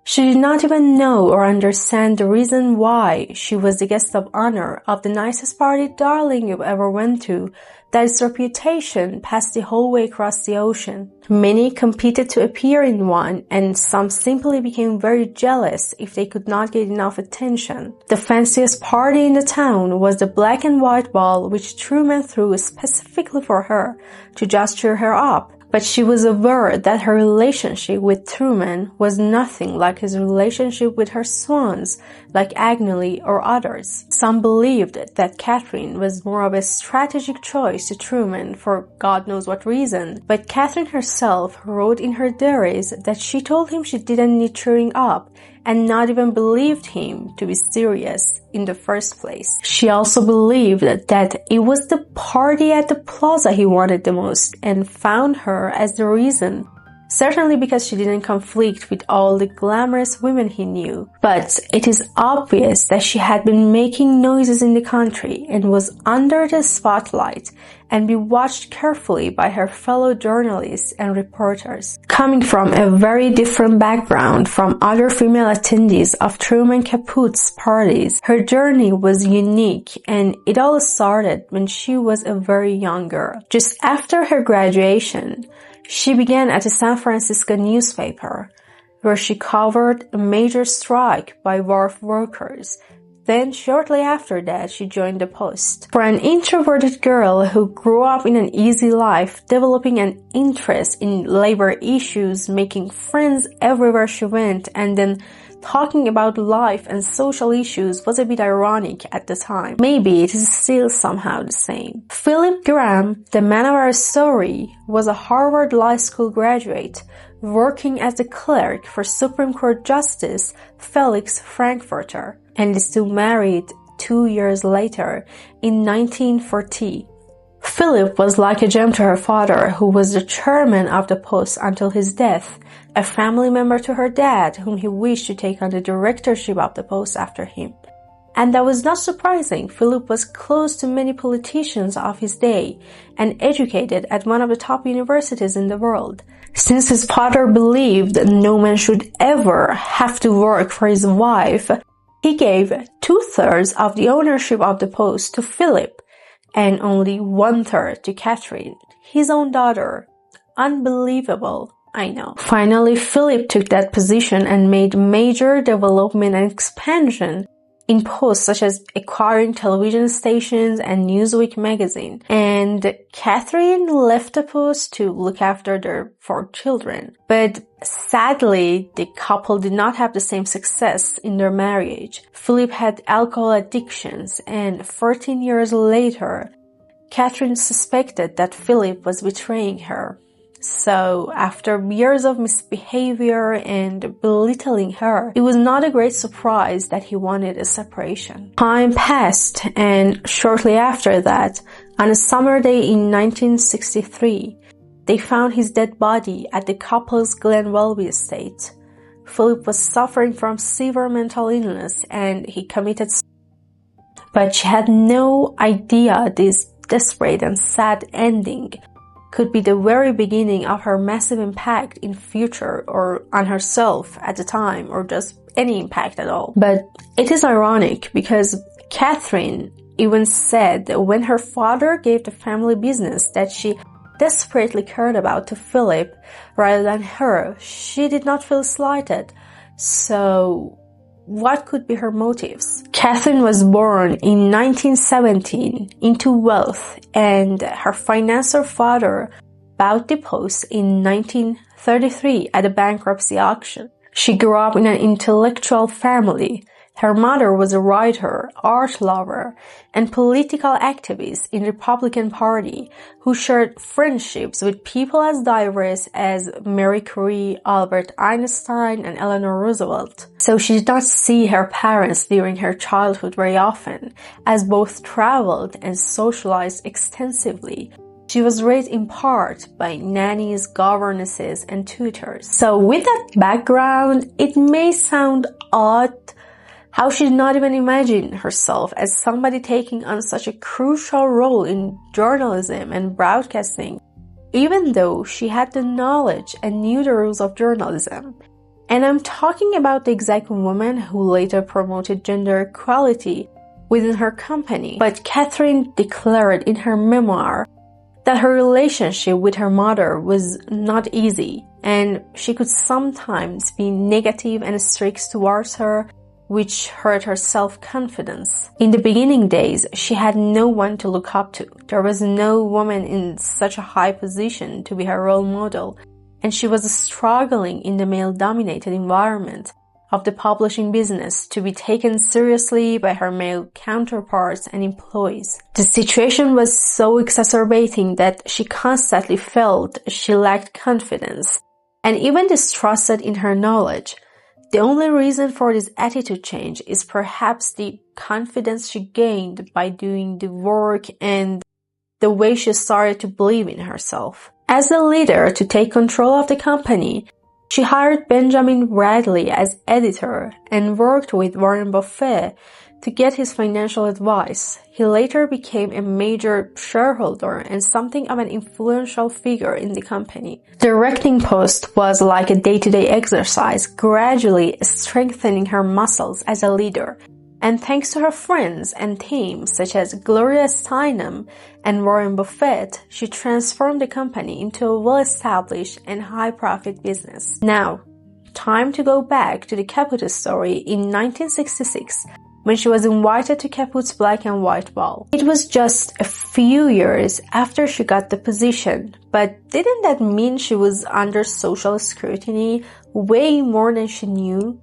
She did not even know or understand the reason why she was the guest of honor of the nicest party darling you ever went to, that its reputation passed the whole way across the ocean. Many competed to appear in one, and some simply became very jealous if they could not get enough attention. The fanciest party in the town was the black and white ball which Truman threw specifically for her, to just cheer her up. But she was aware that her relationship with Truman was nothing like his relationship with her swans, like Agnelli or others. Some believed that Katharine was more of a strategic choice to Truman for God knows what reason, but Katharine herself wrote in her diaries that she told him she didn't need cheering up, and not even believed him to be serious in the first place. She also believed that it was the party at the plaza he wanted the most, and found her as the reason. Certainly because she didn't conflict with all the glamorous women he knew. But it is obvious that she had been making noises in the country and was under the spotlight and be watched carefully by her fellow journalists and reporters. Coming from a very different background from other female attendees of Truman Capote's parties, her journey was unique, and it all started when she was a very young girl. Just after her graduation, she began at a San Francisco newspaper, where she covered a major strike by wharf workers. Then, shortly after that, she joined the Post. For an introverted girl who grew up in an easy life, developing an interest in labor issues, making friends everywhere she went, and then talking about life and social issues was a bit ironic at the time. Maybe it is still somehow the same. Philip Graham, the man of our story, was a Harvard Law School graduate, working as a clerk for Supreme Court Justice Felix Frankfurter, and is still married 2 years later in 1940. Philip was like a gem to her father, who was the chairman of the Post until his death, a family member to her dad, whom he wished to take on the directorship of the Post after him. And that was not surprising. Philip was close to many politicians of his day and educated at one of the top universities in the world. Since his father believed that no man should ever have to work for his wife, he gave 2/3 of the ownership of the Post to Philip, and only 1/3 to Katharine, his own daughter. Unbelievable, I know. Finally, Philip took that position and made major development and expansion in Post, such as acquiring television stations and Newsweek magazine. And Katharine left the Post to look after their 4 children. But sadly, the couple did not have the same success in their marriage. Philip had alcohol addictions, and 14 years later, Katharine suspected that Philip was betraying her. So, after years of misbehavior and belittling her, it was not a great surprise that he wanted a separation. Time passed, and shortly after that, on a summer day in 1963, they found his dead body at the couple's Glen Welby estate. Philip was suffering from severe mental illness, and he committed suicide. But she had no idea this desperate and sad ending could be the very beginning of her massive impact in future, or on herself at the time, or just any impact at all. But it is ironic because Katharine even said that when her father gave the family business that she desperately cared about to Philip rather than her, she did not feel slighted. So what could be her motives? Katharine was born in 1917 into wealth, and her financier father bought the Post in 1933 at a bankruptcy auction. She grew up in an intellectual family. Her mother was a writer, art lover, and political activist in the Republican Party who shared friendships with people as diverse as Marie Curie, Albert Einstein, and Eleanor Roosevelt. So she did not see her parents during her childhood very often, as both traveled and socialized extensively. She was raised in part by nannies, governesses, and tutors. So with that background, it may sound odd how she did not even imagine herself as somebody taking on such a crucial role in journalism and broadcasting, even though she had the knowledge and knew the rules of journalism. And I'm talking about the exact woman who later promoted gender equality within her company. But Katharine declared in her memoir that her relationship with her mother was not easy, and she could sometimes be negative and strict towards her, which hurt her self-confidence. In the beginning days, she had no one to look up to. There was no woman in such a high position to be her role model, and she was struggling in the male-dominated environment of the publishing business to be taken seriously by her male counterparts and employees. The situation was so exacerbating that she constantly felt she lacked confidence and even distrusted in her knowledge. The only reason for this attitude change is perhaps the confidence she gained by doing the work and the way she started to believe in herself. As a leader to take control of the company, she hired Benjamin Bradley as editor and worked with Warren Buffett to get his financial advice. He later became a major shareholder and something of an influential figure in the company. The directing post was like a day-to-day exercise, gradually strengthening her muscles as a leader. And thanks to her friends and team such as Gloria Steinem and Warren Buffett, she transformed the company into a well-established and high-profit business. Now, time to go back to the Capote story in 1966, when she was invited to Capote's black and white ball. It was just a few years after she got the position, but didn't that mean she was under social scrutiny way more than she knew?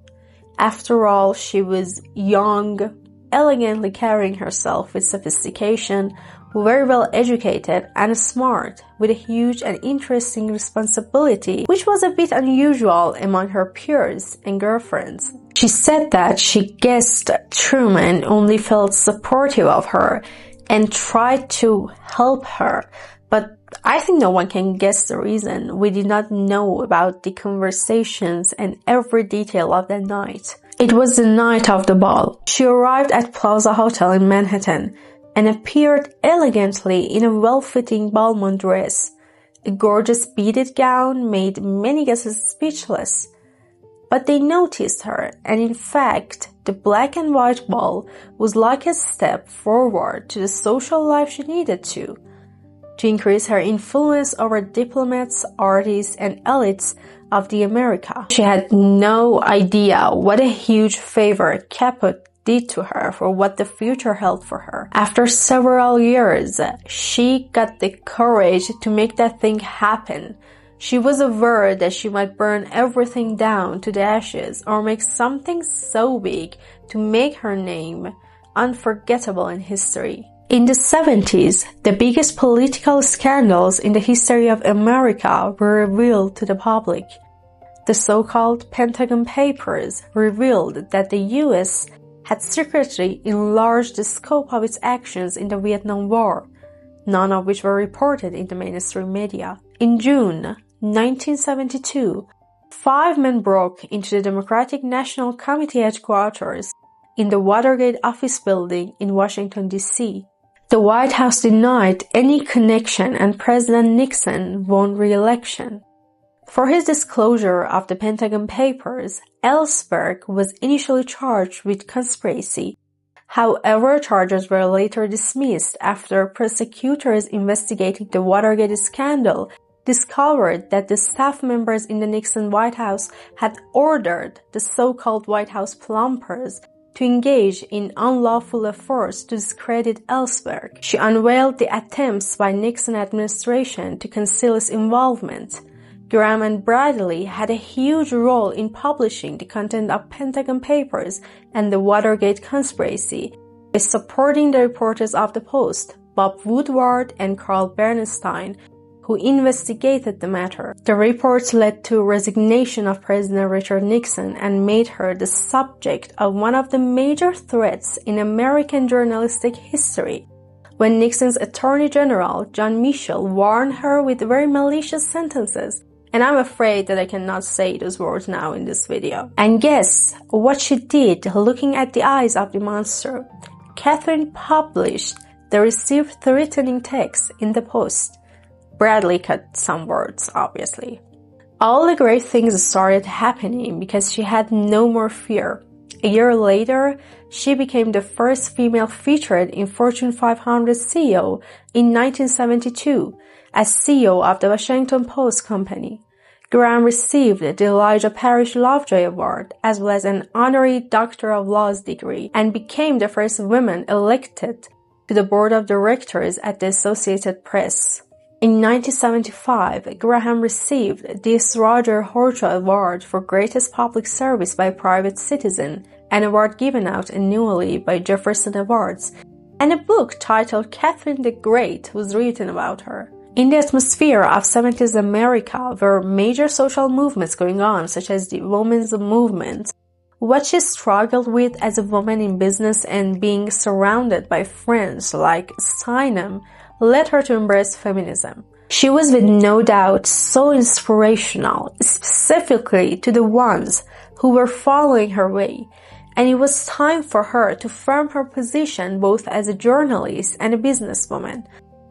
After all, she was young, elegantly carrying herself with sophistication, very well educated and smart, with a huge and interesting responsibility, which was a bit unusual among her peers and girlfriends. She said that she guessed Truman only felt supportive of her and tried to help her, but I think no one can guess the reason. We did not know about the conversations and every detail of that night. It was the night of the ball. She arrived at Plaza Hotel in Manhattan and appeared elegantly in a well-fitting Balmain dress. A gorgeous beaded gown made many guests speechless. But they noticed her, and in fact, the black and white ball was like a step forward to the social life she needed to increase her influence over diplomats, artists, and elites of the America. She had no idea what a huge favor Capote did to her for what the future held for her. After several years, she got the courage to make that thing happen. She was aware that she might burn everything down to the ashes or make something so big to make her name unforgettable in history. In the 70s, the biggest political scandals in the history of America were revealed to the public. The so-called Pentagon Papers revealed that the US had secretly enlarged the scope of its actions in the Vietnam War, none of which were reported in the mainstream media. In June 1972, 5 men broke into the Democratic National Committee headquarters in the Watergate office building in Washington, D.C. The White House denied any connection and President Nixon won re-election. For his disclosure of the Pentagon Papers, Ellsberg was initially charged with conspiracy. However, charges were later dismissed after prosecutors investigating the Watergate scandal discovered that the staff members in the Nixon White House had ordered the so-called White House plumpers to engage in unlawful efforts to discredit Ellsberg. She unveiled the attempts by Nixon administration to conceal its involvement. Graham and Bradley had a huge role in publishing the content of Pentagon Papers and the Watergate conspiracy by supporting the reporters of the Post, Bob Woodward and Carl Bernstein, who investigated the matter. The reports led to resignation of President Richard Nixon and made her the subject of one of the major threats in American journalistic history, when Nixon's Attorney General, John Mitchell, warned her with very malicious sentences. And I'm afraid that I cannot say those words now in this video. And guess what she did looking at the eyes of the monster? Katharine published the received threatening text in the Post. Bradley cut some words, obviously. All the great things started happening because she had no more fear. A year later, she became the first female featured in Fortune 500 CEO in 1972 as CEO of the Washington Post Company. Graham received the Elijah Parrish Lovejoy Award as well as an honorary Doctor of Laws degree and became the first woman elected to the board of directors at the Associated Press. In 1975, Graham received the Roger Horta Award for Greatest Public Service by a Private Citizen, an award given out annually by Jefferson Awards, and a book titled Katharine the Great was written about her. In the atmosphere of 70s America were major social movements going on, such as the women's movement. What she struggled with as a woman in business and being surrounded by friends like Steinem led her to embrace feminism. She was with no doubt so inspirational, specifically to the ones who were following her way, and it was time for her to firm her position both as a journalist and a businesswoman.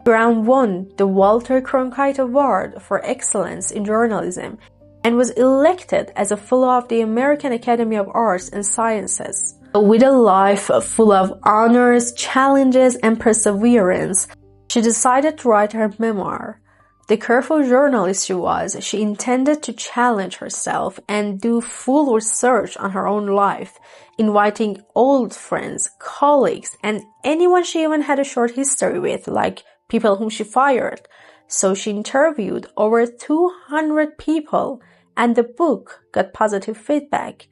Graham won the Walter Cronkite Award for Excellence in Journalism and was elected as a Fellow of the American Academy of Arts and Sciences. With a life full of honors, challenges, and perseverance, she decided to write her memoir. The careful journalist she was, she intended to challenge herself and do full research on her own life, inviting old friends, colleagues, and anyone she even had a short history with, like people whom she fired. So she interviewed over 200 people, and the book got positive feedback,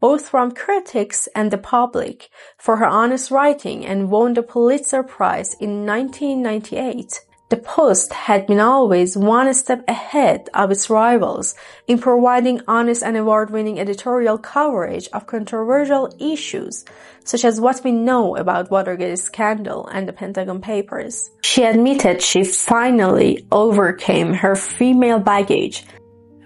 both from critics and the public, for her honest writing, and won the Pulitzer Prize in 1998. The Post had been always one step ahead of its rivals in providing honest and award-winning editorial coverage of controversial issues, such as what we know about Watergate scandal and the Pentagon Papers. She admitted she finally overcame her female baggage,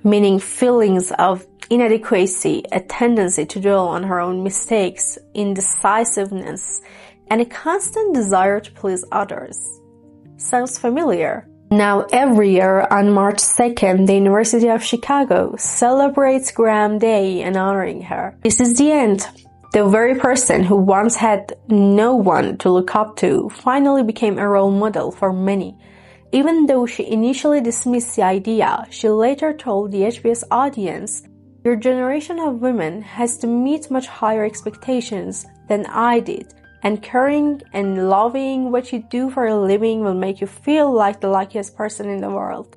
meaning feelings of inadequacy, a tendency to dwell on her own mistakes, indecisiveness, and a constant desire to please others. Sounds familiar? Now every year on March 2nd, the University of Chicago celebrates Graham Day in honoring her. This is the end. The very person who once had no one to look up to finally became a role model for many. Even though she initially dismissed the idea, she later told the HBS audience, "Your generation of women has to meet much higher expectations than I did. And caring and loving what you do for a living will make you feel like the luckiest person in the world."